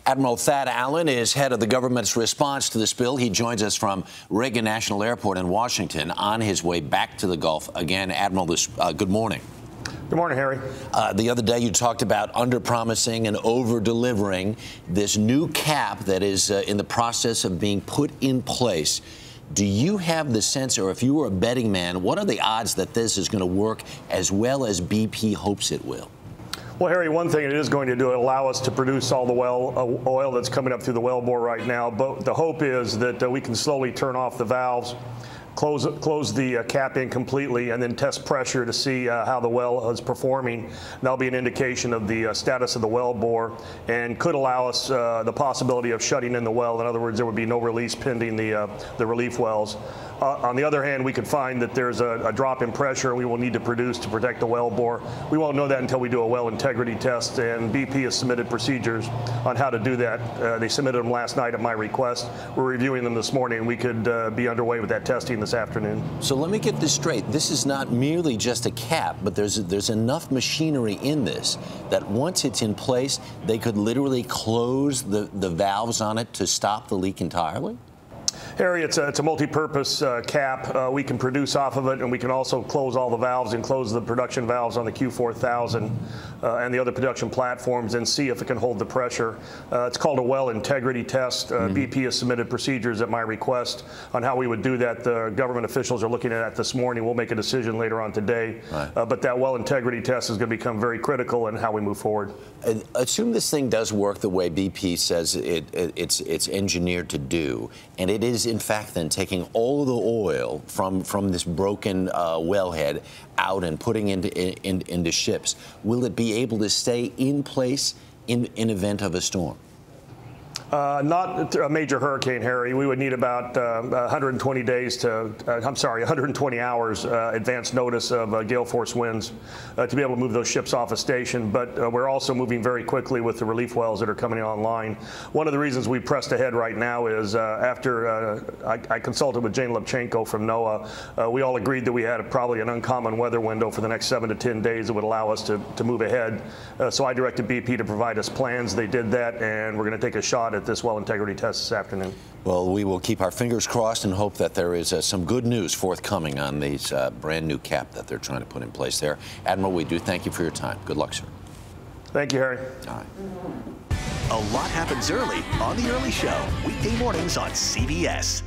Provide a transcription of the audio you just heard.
Admiral Thad Allen is head of the government's response to this bill. He joins us from Reagan National Airport in Washington on his way back to the Gulf. Again, Admiral, good morning. Good morning, Harry. The other day you talked about under-promising and over-delivering this new cap that is in the process of being put in place. Do you have the sense, or if you were a betting man, what are the odds that this is going to work as well as BP hopes it will? Well, Harry, one thing it is going to do, it allow us to produce all the oil that's coming up through the wellbore right now. But the hope is that we can slowly turn off the valves, close the cap in completely, and then test pressure to see how the well is performing. That'll be an indication of the status of the wellbore and could allow us the possibility of shutting in the well. In other words, there would be no release pending the relief wells. On the other hand, we could find that there's a drop in pressure and we will need to produce to protect the wellbore. We won't know that until we do a well integrity test, and BP has submitted procedures on how to do that. They submitted them last night at my request. We're reviewing them this morning, and we could be underway with that testing this afternoon. So let me get this straight. This is not merely just a cap, but there's enough machinery in this that once it's in place, they could literally close the valves on it to stop the leak entirely? Harry, it's a multi-purpose cap. We can produce off of it, and we can also close all the valves and close the production valves on the Q4000 and the other production platforms and see if it can hold the pressure. It's called a well integrity test. BP has submitted procedures at my request on how we would do that. The government officials are looking at that this morning. We'll make a decision later on today. Right. But that well integrity test is going to become very critical in how we move forward. Assume this thing does work the way BP says it's engineered to do, and it is in fact then taking all of the oil from this broken wellhead out and putting into ships. Will it be able to stay in place in event of a storm? Not a major hurricane, Harry. We would need about 120 days to, 120 hours advance notice of gale force winds to be able to move those ships off a station. But we're also moving very quickly with the relief wells that are coming online. One of the reasons we pressed ahead right now is after I consulted with Jane Lubchenco from NOAA, we all agreed that we had probably an uncommon weather window for the next 7 to 10 days that would allow us to move ahead. So I directed BP to provide us plans. They did that, and we're going to take a shot at this well integrity test this afternoon. Well, we will keep our fingers crossed and hope that there is some good news forthcoming on these brand new cap that they're trying to put in place there. Admiral, we do thank you for your time. Good luck, sir. Thank you, Harry. All right. A lot happens early on The Early Show, weekday mornings on CBS.